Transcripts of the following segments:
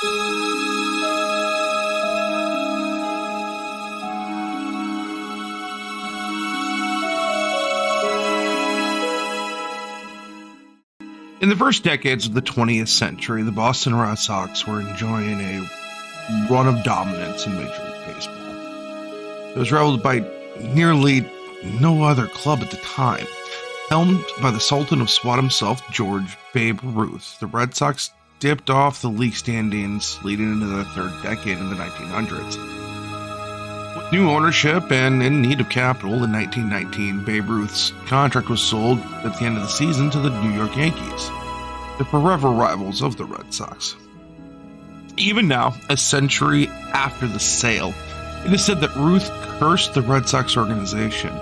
In the first decades of the 20th century, the Boston Red Sox were enjoying a run of dominance in Major League Baseball. It was rivaled by nearly no other club at the time. Helmed by the Sultan of SWAT himself, George Babe Ruth, the Red Sox dipped off the league standings leading into their third decade in the 1900s. With new ownership and in need of capital in 1919, Babe Ruth's contract was sold at the end of the season to the New York Yankees, the forever rivals of the Red Sox. Even now, a century after the sale, it is said that Ruth cursed the Red Sox organization.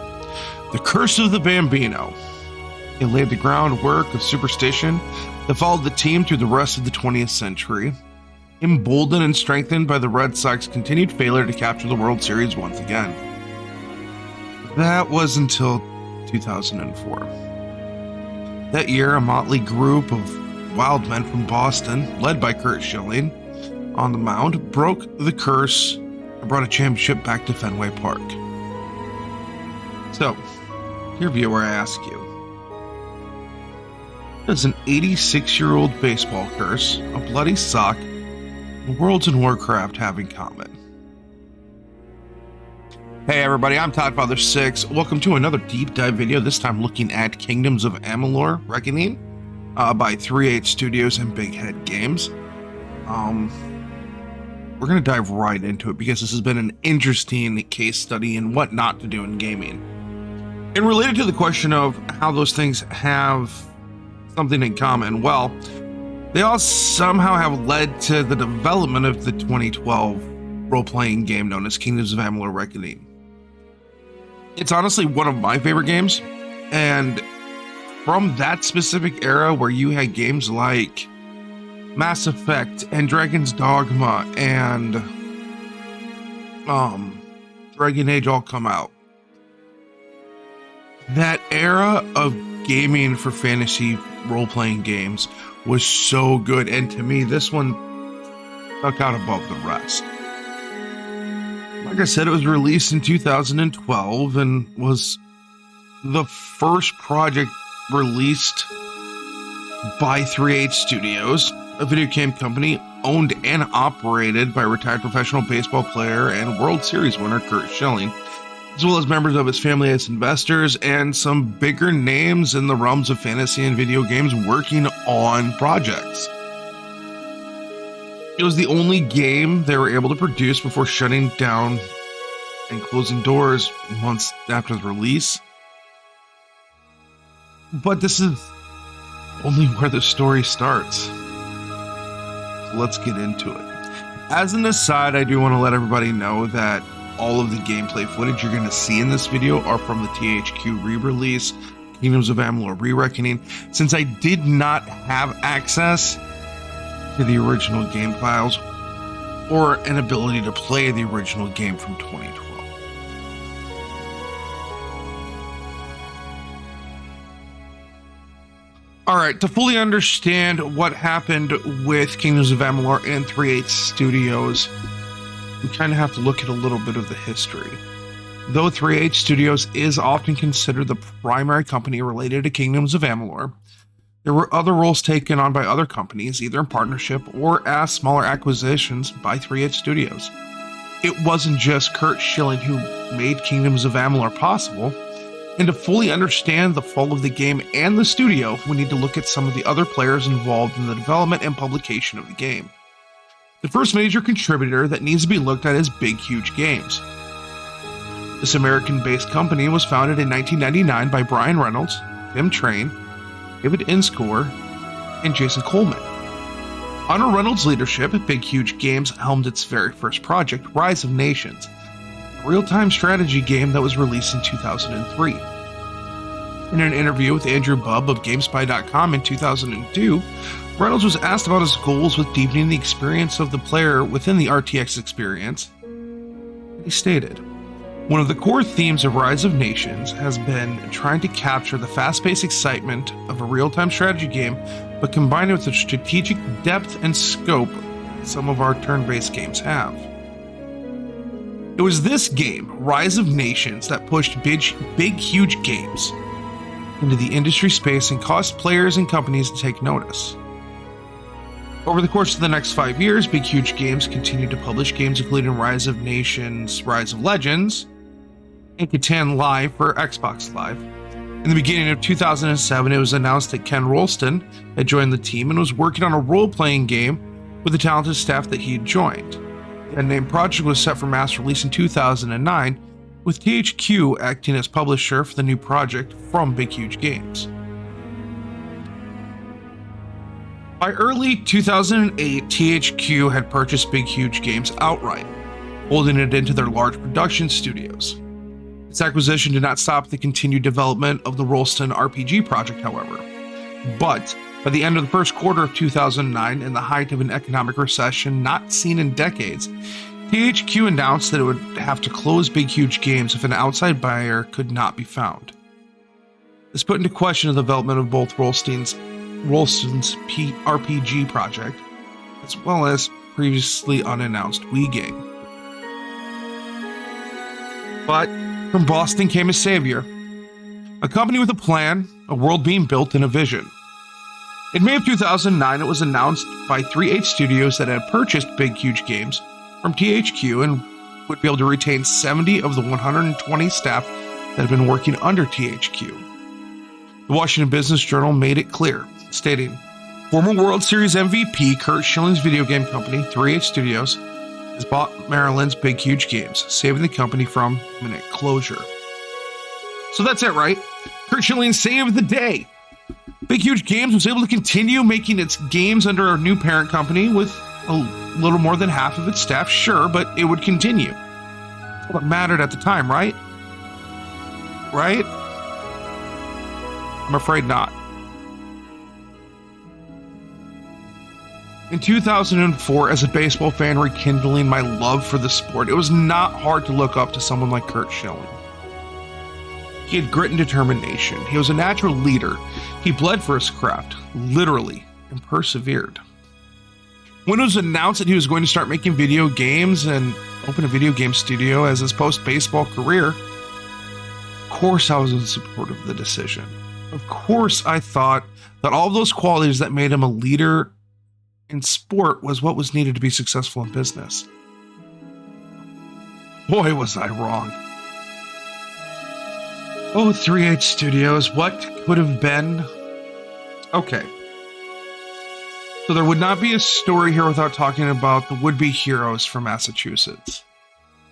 The curse of the Bambino. It laid the groundwork of superstition that followed the team through the rest of the 20th century, emboldened and strengthened by the Red Sox' continued failure to capture the World Series once again. That was until 2004. That year, a motley group of wild men from Boston, led by Curt Schilling, on the mound, broke the curse and brought a championship back to Fenway Park. So, here, viewer, I ask you, what does an 86-year-old baseball curse, a bloody sock, and Worlds in Warcraft have in common? Hey everybody, I'm ToddFather6. Welcome to another deep dive video, this time looking at Kingdoms of Amalur Reckoning by 3/8 Studios and Big Head Games. We're going to dive right into it because this has been an interesting case study in what not to do in gaming. And related to the question of how those things have something in common, well, they all somehow have led to the development of the 2012 role-playing game known as Kingdoms of Amalur Reckoning. It's honestly one of my favorite games, and from that specific era where you had games like Mass Effect and Dragon's Dogma and Dragon Age all come out. That era of gaming for fantasy role-playing games was so good, and to me, this one stuck out above the rest. Like I said, it was released in 2012 and was the first project released by 3/8 Studios, a video game company owned and operated by retired professional baseball player and World Series winner Curt Schilling, as well as members of his family as investors and some bigger names in the realms of fantasy and video games working on projects. It was the only game they were able to produce before shutting down and closing doors months after the release. But this is only where the story starts. So let's get into it. As an aside, I do want to let everybody know that all of the gameplay footage you're going to see in this video are from the THQ re-release, Kingdoms of Amalur Re-Reckoning, since I did not have access to the original game files or an ability to play the original game from 2012. Alright, to fully understand what happened with Kingdoms of Amalur and 3/8 Studios, we kind of have to look at a little bit of the history. Though 3/8 Studios is often considered the primary company related to Kingdoms of Amalur, there were other roles taken on by other companies, either in partnership or as smaller acquisitions by 3/8 Studios. It wasn't just Curt Schilling who made Kingdoms of Amalur possible, and to fully understand the fall of the game and the studio, we need to look at some of the other players involved in the development and publication of the game. The first major contributor that needs to be looked at is Big Huge Games. This American-based company was founded in 1999 by Brian Reynolds, Tim Train, David Inscore, and Jason Coleman. Under Reynolds' leadership, Big Huge Games helmed its very first project, Rise of Nations, a real-time strategy game that was released in 2003. In an interview with Andrew Bubb of GameSpy.com in 2002, Reynolds was asked about his goals with deepening the experience of the player within the RTX experience. He stated, "One of the core themes of Rise of Nations has been trying to capture the fast-paced excitement of a real-time strategy game, but combine it with the strategic depth and scope some of our turn-based games have. It was this game, Rise of Nations, that pushed big, huge games into the industry space and caused players and companies to take notice. Over the course of the next 5 years, Big Huge Games continued to publish games including Rise of Nations, Rise of Legends, and Catan Live for Xbox Live. In the beginning of 2007, it was announced that Ken Rolston had joined the team and was working on a role-playing game with the talented staff that he had joined. The unnamed project was set for mass release in 2009, with THQ acting as publisher for the new project from Big Huge Games. By early 2008, THQ had purchased Big Huge Games outright, folding it into their large production studios. This acquisition did not stop the continued development of the Rolston RPG project, however. But by the end of the first quarter of 2009, in the height of an economic recession not seen in decades, THQ announced that it would have to close Big Huge Games if an outside buyer could not be found. This put into question the development of both Rolston's RPG project, as well as previously unannounced Wii game. But from Boston came a savior, a company with a plan, a world being built, and a vision. In May of 2009, it was announced by 3/8 Studios that it had purchased Big Huge Games from THQ and would be able to retain 70 of the 120 staff that had been working under THQ. The Washington Business Journal made it clear, stating, former World Series MVP Curt Schilling's video game company, 3/8 Studios, has bought Maryland's Big Huge Games, saving the company from imminent closure. So that's it, right? Curt Schilling saved the day. Big Huge Games was able to continue making its games under a new parent company with a little more than half of its staff, sure, but it would continue. That's what mattered at the time, right? Right? I'm afraid not. In 2004, as a baseball fan rekindling my love for the sport, it was not hard to look up to someone like Curt Schilling. He had grit and determination. He was a natural leader. He bled for his craft, literally, and persevered. When it was announced that he was going to start making video games and open a video game studio as his post-baseball career, of course I was in support of the decision. Of course I thought that all of those qualities that made him a leader in sport was what was needed to be successful in business. Boy, was I wrong. Oh, 3/8 Studios, what could have been? Okay. So there would not be a story here without talking about the would-be heroes from Massachusetts.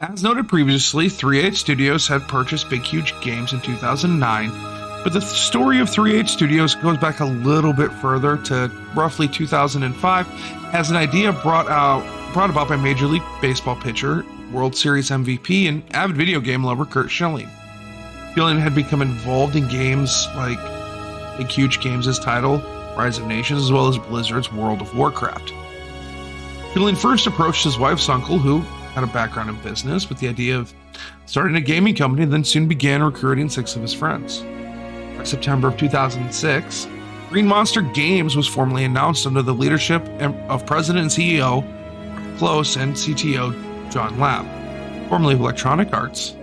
As noted previously, 3/8 Studios had purchased Big Huge Games in 2009, but the story of 3/8 Studios goes back a little bit further to roughly 2005 as an idea brought about by Major League Baseball pitcher, World Series MVP, and avid video game lover Curt Schilling. Schilling had become involved in games like Big Huge Games' title, Rise of Nations, as well as Blizzard's World of Warcraft. Schilling first approached his wife's uncle, who had a background in business, with the idea of starting a gaming company, and then soon began recruiting 6 of his friends. By September of 2006, Green Monster Games was formally announced under the leadership of President and CEO Mark Close and CTO John Lapp, formerly of Electronic Arts.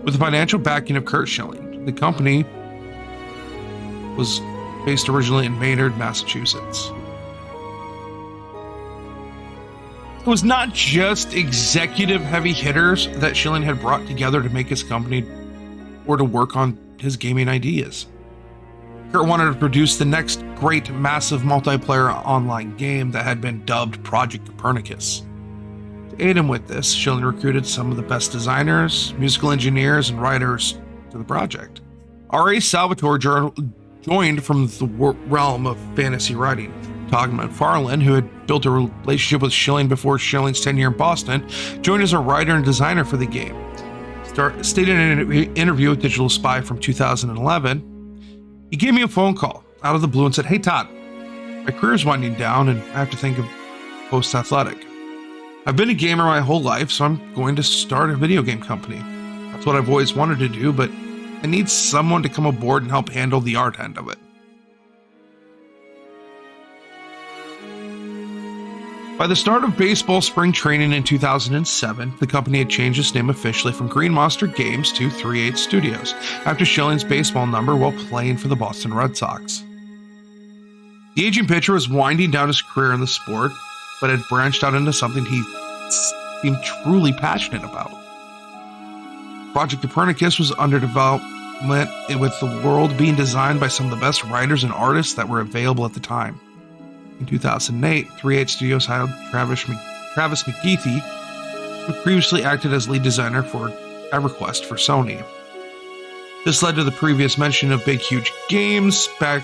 With the financial backing of Curt Schilling, the company was based originally in Maynard, Massachusetts. It was not just executive heavy hitters that Schilling had brought together to make his company or to work on his gaming ideas. Curt wanted to produce the next great massive multiplayer online game that had been dubbed Project Copernicus. To aid him with this, Schilling recruited some of the best designers, musical engineers, and writers to the project. R.A. Salvatore joined from the realm of fantasy writing. Todd McFarlane, who had built a relationship with Schilling before Schilling's tenure in Boston, joined as a writer and designer for the game. Stated in an interview with Digital Spy from 2011, he gave me a phone call out of the blue and said, "Hey Todd, my career's winding down and I have to think of post-athletic. I've been a gamer my whole life, so I'm going to start a video game company. That's what I've always wanted to do, but I need someone to come aboard and help handle the art end of it." By the start of baseball spring training in 2007, the company had changed its name officially from Green Monster Games to 3/8 Studios, after Schilling's baseball number while playing for the Boston Red Sox. The aging pitcher was winding down his career in the sport, but had branched out into something he seemed truly passionate about. Project Copernicus was under development, with the world being designed by some of the best writers and artists that were available at the time. In 2008, 3/8 Studios hired Travis McGeethy, who previously acted as lead designer for EverQuest for Sony. This led to the previous mention of Big Huge Games back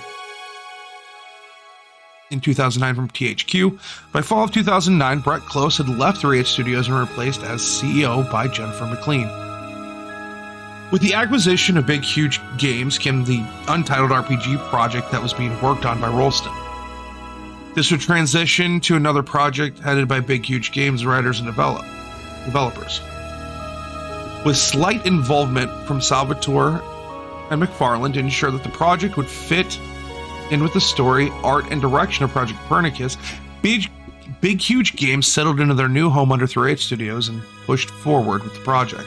in 2009 from THQ. By fall of 2009, Brett Close had left 3/8 Studios and replaced as CEO by Jennifer McLean. With the acquisition of Big Huge Games came the untitled RPG project that was being worked on by Rolston. This would transition to another project headed by Big Huge Games writers and developers. With slight involvement from Salvatore and McFarlane to ensure that the project would fit in with the story, art, and direction of Project Copernicus, Big Huge Games settled into their new home under 3/8 Studios and pushed forward with the project.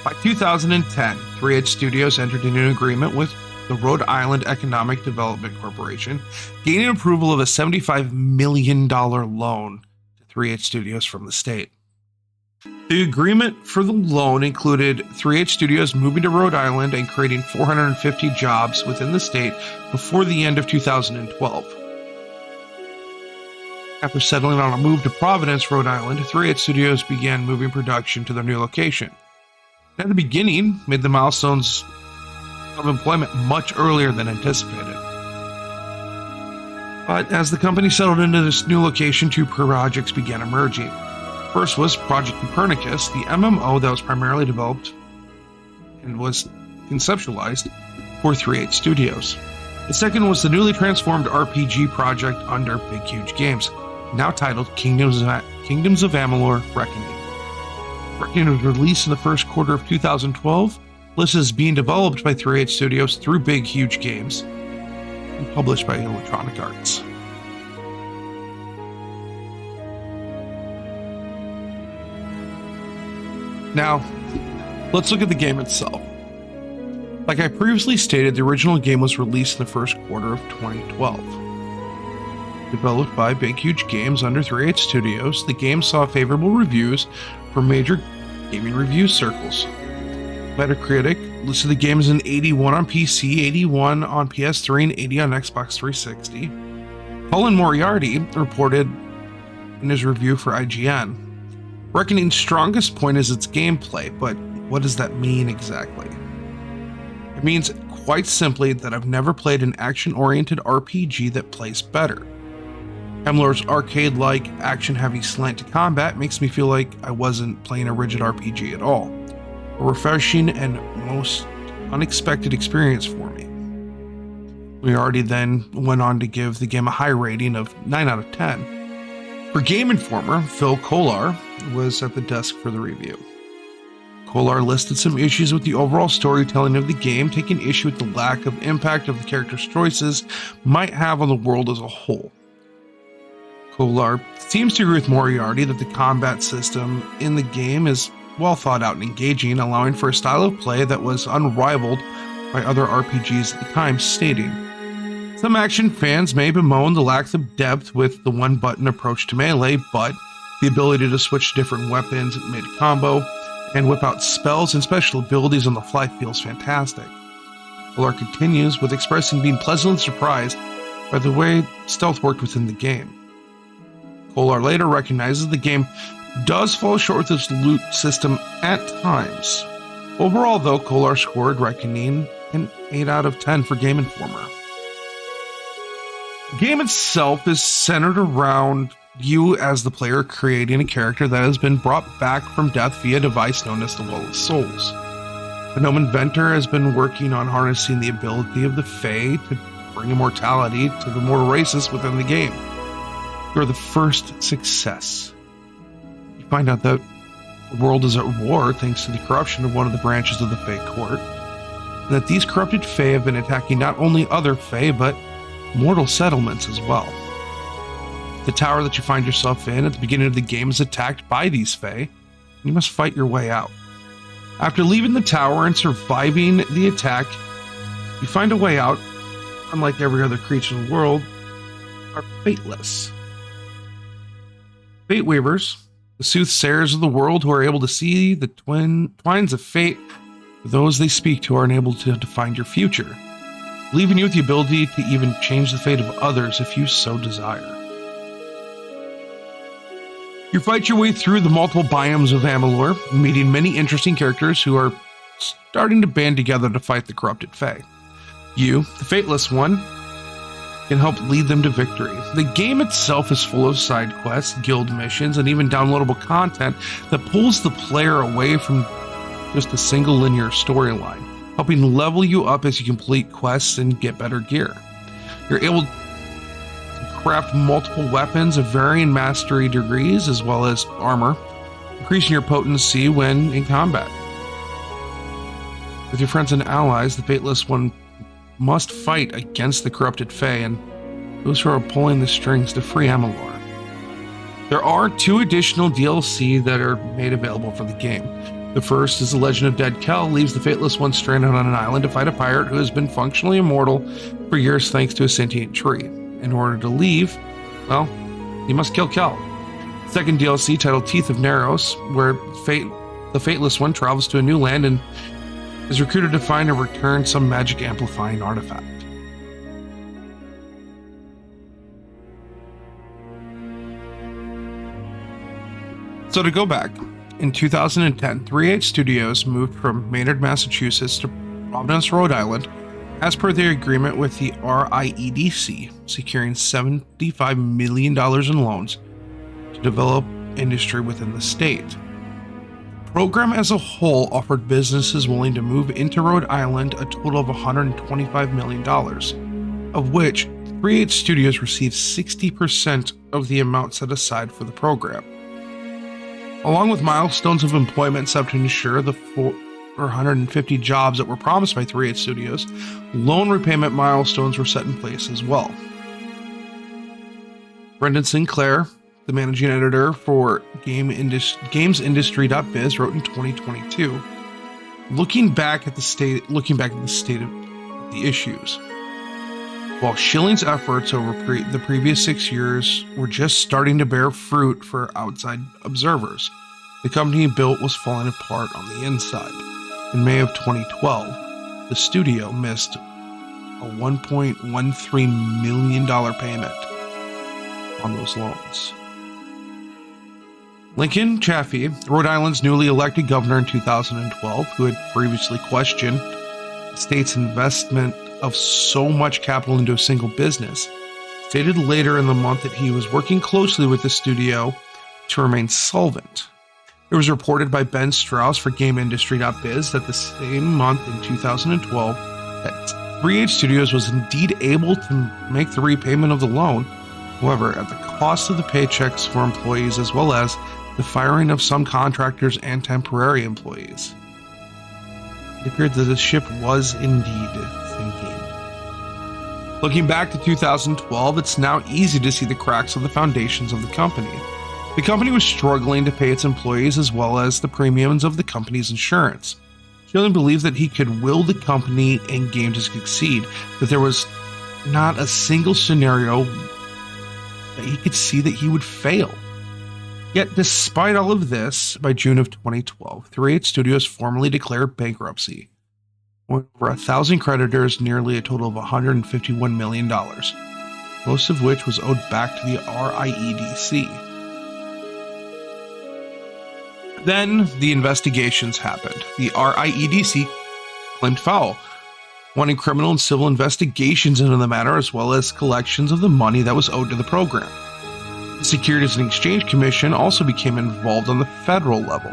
By 2010, 3/8 Studios entered into an agreement with the Rhode Island Economic Development Corporation, gaining approval of a $75 million loan to 3/8 Studios from the state. The agreement for the loan included 3/8 Studios moving to Rhode Island and creating 450 jobs within the state before the end of 2012. After settling on a move to Providence, Rhode Island, 3/8 Studios began moving production to their new location. At the beginning, made the milestones of employment much earlier than anticipated. But as the company settled into this new location, two projects began emerging. First was Project Copernicus, the MMO that was primarily developed and was conceptualized for 3/8 Studios. The second was the newly transformed RPG project under Big Huge Games, now titled Kingdoms of Amalur Reckoning. Reckoning was released in the first quarter of 2012. This is being developed by 3/8 Studios through Big Huge Games and published by Electronic Arts. Now, let's look at the game itself. Like I previously stated, the original game was released in the first quarter of 2012. Developed by Big Huge Games under 3/8 Studios, the game saw favorable reviews from major gaming review circles. Metacritic listed the game as an 81 on PC, 81 on PS3, and 80 on Xbox 360. Colin Moriarty reported in his review for IGN, Reckoning's strongest point is its gameplay, but what does that mean exactly? It means quite simply that I've never played an action-oriented RPG that plays better. Amalur's arcade-like, action-heavy slant to combat makes me feel like I wasn't playing a rigid RPG at all. A refreshing and most unexpected experience for me. Moriarty then went on to give the game a high rating of 9 out of 10. For Game Informer, Phil Kolar was at the desk for the review. Kolar listed some issues with the overall storytelling of the game, taking issue with the lack of impact of the character's choices might have on the world as a whole. Kolar seems to agree with Moriarty that the combat system in the game is well thought out and engaging, allowing for a style of play that was unrivaled by other RPGs at the time, stating, some action fans may bemoan the lack of depth with the one-button approach to melee, but the ability to switch to different weapons mid-combo and whip out spells and special abilities on the fly feels fantastic. Kolar continues with expressing being pleasantly surprised by the way stealth worked within the game. Kolar later recognizes the game does fall short with its loot system at times. Overall, though, Kolar scored Reckoning an 8 out of 10 for Game Informer. The game itself is centered around you as the player creating a character that has been brought back from death via a device known as the Well of Souls. The gnome inventor has been working on harnessing the ability of the Fae to bring immortality to the mortal races within the game. You're the first success. You find out that the world is at war thanks to the corruption of one of the branches of the Fae court, and that these corrupted Fae have been attacking not only other Fae, but mortal settlements as well. The tower that you find yourself in at the beginning of the game is attacked by these Fae. You must fight your way out. After leaving the tower and surviving the attack, you find a way out. Unlike every other creature in the world, are fateless. Fate weavers, the soothsayers of the world who are able to see the twines of fate for those they speak to, are unable to define your future, leaving you with the ability to even change the fate of others if you so desire. You fight your way through the multiple biomes of Amalur, meeting many interesting characters who are starting to band together to fight the corrupted Fae. You, the Fateless One, can help lead them to victory. The game itself is full of side quests, guild missions, and even downloadable content that pulls the player away from just a single linear storyline, helping level you up as you complete quests and get better gear. You're able to craft multiple weapons of varying mastery degrees as well as armor, increasing your potency when in combat. With your friends and allies, the Fateless One must fight against the corrupted Fae and those who are pulling the strings to free Amalur. There are 2 additional DLC that are made available for the game. The first is The Legend of Dead Kel leaves the Fateless One stranded on an island to fight a pirate who has been functionally immortal for years thanks to a sentient tree. In order to leave, well, you must kill Kel. Second DLC, titled Teeth of Naros, where the Fateless One travels to a new land and is recruited to find and return some magic amplifying artifact. So to go back, in 2010, 3H Studios moved from Maynard, Massachusetts to Providence, Rhode Island, as per their agreement with the RIEDC, securing $75 million in loans to develop industry within the state. The program as a whole offered businesses willing to move into Rhode Island a total of $125 million, of which 3H Studios received 60% of the amount set aside for the program. Along with milestones of employment set to ensure the 450 jobs that were promised by 3H Studios, loan repayment milestones were set in place as well. Brendan Sinclair, the managing editor for GamesIndustry.biz, wrote in 2022, looking back at the state of the issues. While Schilling's efforts over the previous 6 years were just starting to bear fruit for outside observers, the company he built was falling apart on the inside. In May of 2012, the studio missed a $1.13 million payment on those loans. Lincoln Chafee, Rhode Island's newly elected governor in 2012, who had previously questioned the state's investment of so much capital into a single business, stated later in the month that he was working closely with the studio to remain solvent. It was reported by Ben Strauss for GameIndustry.biz that the same month in 2012 that 3H Studios was indeed able to make the repayment of the loan, however, at the cost of the paychecks for employees as well as the firing of some contractors and temporary employees. It appeared that the ship was indeed sinking. Looking back to 2012, it's now easy to see the cracks of the foundations of the company. The company was struggling to pay its employees as well as the premiums of the company's insurance. Schilling believed that he could will the company and game to succeed, that there was not a single scenario that he could see that he would fail. Yet, despite all of this, by June of 2012, 3H Studios formally declared bankruptcy. Over 1,000 creditors, nearly a total of $151 million, most of which was owed back to the RIEDC. Then the investigations happened. The RIEDC claimed foul, wanting criminal and civil investigations into the matter as well as collections of the money that was owed to the program. The Securities and Exchange Commission also became involved on the federal level.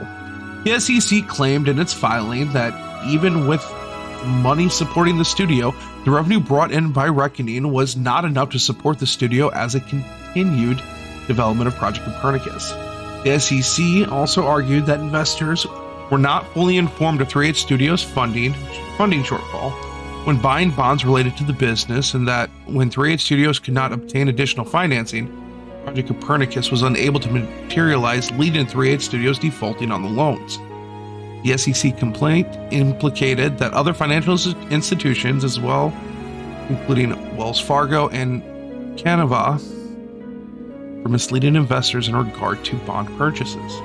The SEC claimed in its filing that even with money supporting the studio, the revenue brought in by Reckoning was not enough to support the studio as it continued development of Project Copernicus. The SEC also argued that investors were not fully informed of 3H Studios' funding shortfall when buying bonds related to the business, and that when 3H Studios could not obtain additional financing, Project Copernicus was unable to materialize, leading 3/8 Studios defaulting on the loans. The SEC complaint implicated that other financial institutions as well, including Wells Fargo and Canova, for misleading investors in regard to bond purchases.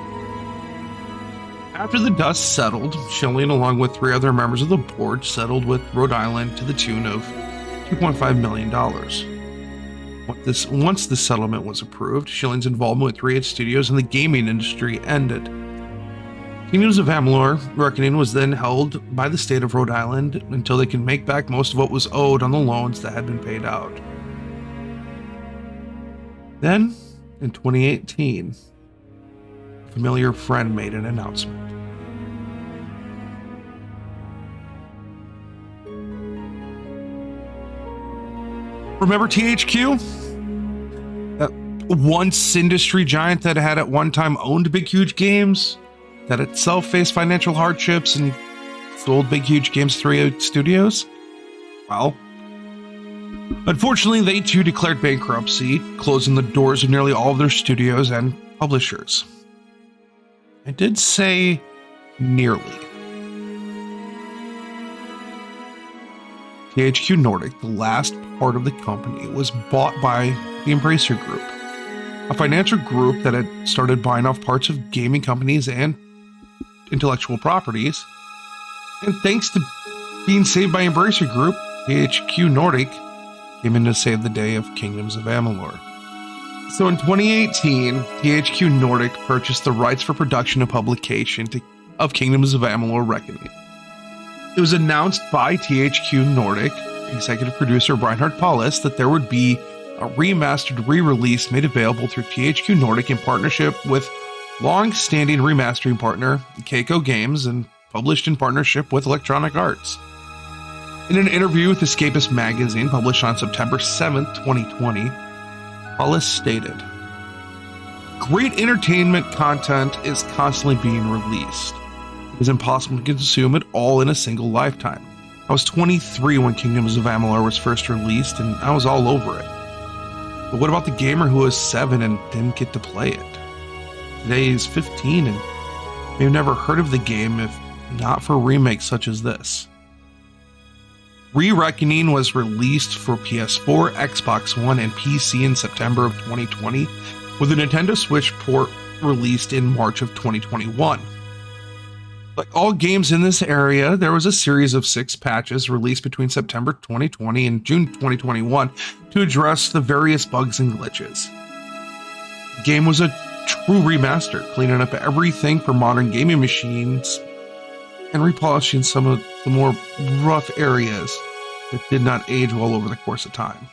After the dust settled, Schilling, along with 3 other members of the board, settled with Rhode Island to the tune of $2.5 million. Once the settlement was approved, Schilling's involvement with 3/8 Studios and the gaming industry ended. Kingdoms of Amalur Reckoning was then held by the state of Rhode Island until they could make back most of what was owed on the loans that had been paid out. Then, in 2018, a familiar friend made an announcement. Remember THQ? That once industry giant that had at one time owned Big Huge Games, that itself faced financial hardships and sold Big Huge Games 3/8 Studios? Well, unfortunately, they too declared bankruptcy, closing the doors of nearly all of their studios and publishers. I did say nearly. THQ Nordic, the last part of the company, was bought by the Embracer Group, a financial group that had started buying off parts of gaming companies and intellectual properties. And thanks to being saved by Embracer Group, THQ Nordic came in to save the day of Kingdoms of Amalur. So in 2018, THQ Nordic purchased the rights for production and publication of Kingdoms of Amalur Reckoning. It was announced by THQ Nordic executive producer Reinhard Paulus that there would be a remastered re-release made available through THQ Nordic in partnership with long-standing remastering partner Keiko Games and published in partnership with Electronic Arts. In an interview with Escapist magazine published on September 7th, 2020, Paulus stated, "Great entertainment content is constantly being released. It is impossible to consume it all in a single lifetime. I was 23 when Kingdoms of Amalur was first released, and I was all over it. But what about the gamer who was 7 and didn't get to play it? Today he's 15 and may have never heard of the game if not for remakes such as this." Re-Reckoning was released for PS4, Xbox One, and PC in September of 2020, with a Nintendo Switch port released in March of 2021. Like all games in this area, there was a series of 6 patches released between September 2020 and June 2021 to address the various bugs and glitches. The game was a true remaster, cleaning up everything for modern gaming machines and repolishing some of the more rough areas that did not age well over the course of time.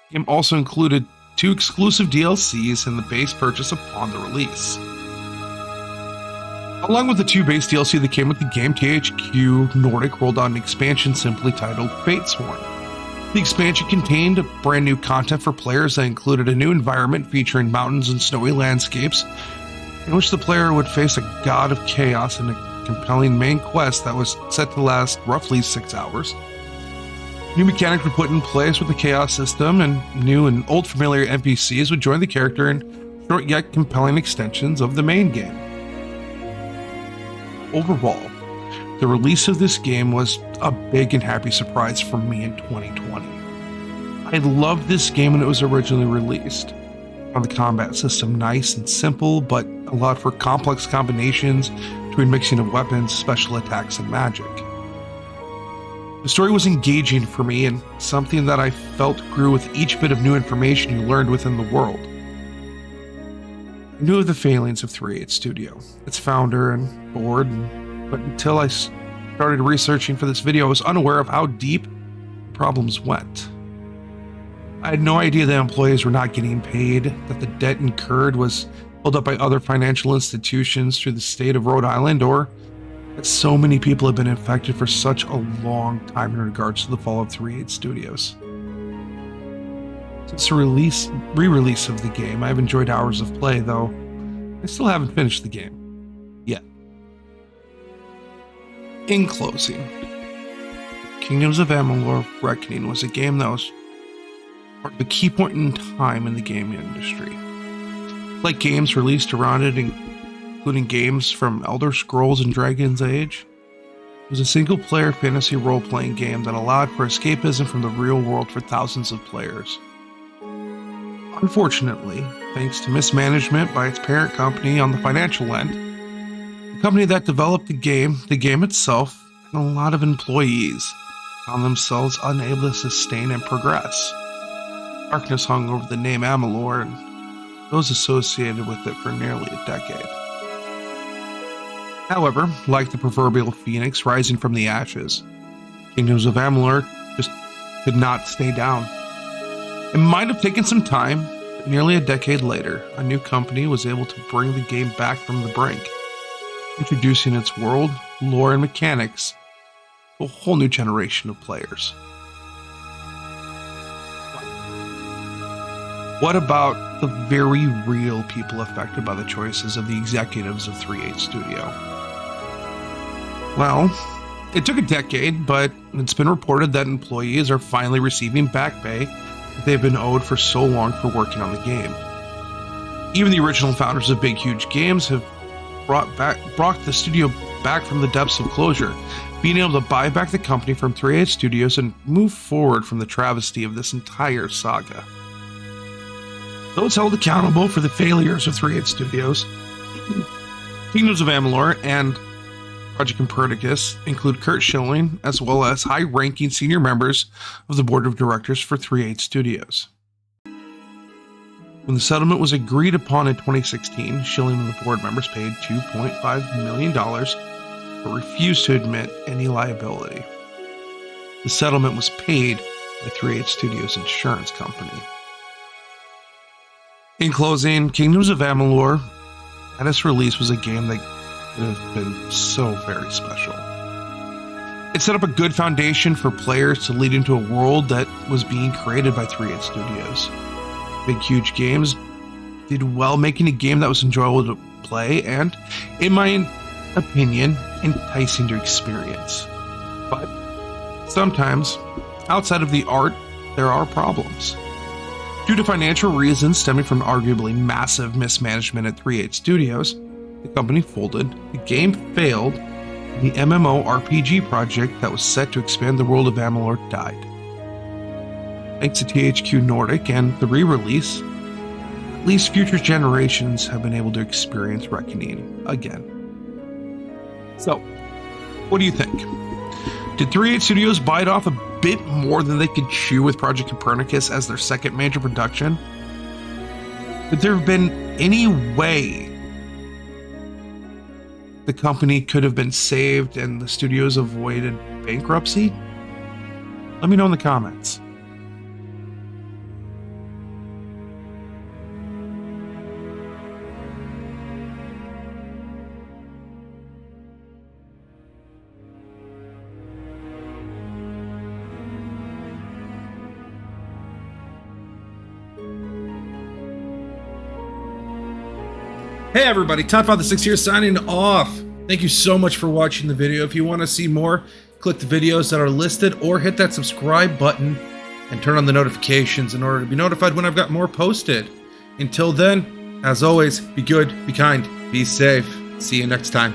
The game also included 2 exclusive DLCs in the base purchase upon the release. Along with the 2 base DLC that came with the game, THQ Nordic rolled out an expansion simply titled Fatesworn. The expansion contained brand new content for players that included a new environment featuring mountains and snowy landscapes, in which the player would face a god of chaos in a compelling main quest that was set to last roughly 6 hours. New mechanics were put in place with the chaos system, and new and old familiar NPCs would join the character in short yet compelling extensions of the main game. Overall, the release of this game was a big and happy surprise for me in 2020. I loved this game when it was originally released. On the combat system nice and simple, but allowed for complex combinations between mixing of weapons, special attacks, and magic. The story was engaging for me and something that I felt grew with each bit of new information you learned within the world. I knew of the failings of 3/8 Studio, its founder and board, but until I started researching for this video, I was unaware of how deep problems went. I had no idea that employees were not getting paid, that the debt incurred was held up by other financial institutions through the state of Rhode Island, or that so many people have been infected for such a long time in regards to the fall of 3/8 Studios. Since the re-release of the game, I've enjoyed hours of play, though I still haven't finished the game yet. In closing, Kingdoms of Amalur Reckoning was a game that was marked a key point in time in the gaming industry. Like games released around it, including games from Elder Scrolls and Dragon's Age, it was a single-player fantasy role-playing game that allowed for escapism from the real world for thousands of players. Unfortunately, thanks to mismanagement by its parent company on the financial end, the company that developed the game itself, and a lot of employees found themselves unable to sustain and progress. Darkness hung over the name Amalur and those associated with it for nearly a decade. However, like the proverbial phoenix rising from the ashes, Kingdoms of Amalur just could not stay down. It might have taken some time, but nearly a decade later, a new company was able to bring the game back from the brink, introducing its world, lore, and mechanics to a whole new generation of players. What about the very real people affected by the choices of the executives of 3/8 Studio? Well, it took a decade, but it's been reported that employees are finally receiving back pay that they've been owed for so long for working on the game. Even the original founders of Big Huge Games have brought the studio back from the depths of closure, being able to buy back the company from 3/8 Studios and move forward from the travesty of this entire saga. Those held accountable for the failures of 3/8 Studios, Kingdoms of Amalur, and Project Copernicus include Kurt Schilling, as well as high-ranking senior members of the board of directors for 3/8 Studios. When the settlement was agreed upon in 2016, Schilling and the board members paid $2.5 million, but refused to admit any liability. The settlement was paid by 3/8 Studios' insurance company. In closing, Kingdoms of Amalur, at its release, was a game that would have been so very special. It set up a good foundation for players to lead into a world that was being created by 3/8 Studios. Big Huge Games did well making a game that was enjoyable to play and, in my opinion, enticing to experience. But sometimes, outside of the art, there are problems. Due to financial reasons stemming from arguably massive mismanagement at 3/8 Studios, the company folded, the game failed, and the MMORPG project that was set to expand the world of Amalur died. Thanks to THQ Nordic and the re-release, at least future generations have been able to experience Reckoning again. So, what do you think? Did 3/8 Studios bite off a bit more than they could chew with Project Copernicus as their second major production? Could there have been any way the company could have been saved and the studios avoided bankruptcy? Let me know in the comments. Hey everybody, Toddfather6 here signing off. Thank you so much for watching the video. If you want to see more, click the videos that are listed or hit that subscribe button and turn on the notifications in order to be notified when I've got more posted. Until then, as always, be good, be kind, be safe. See you next time.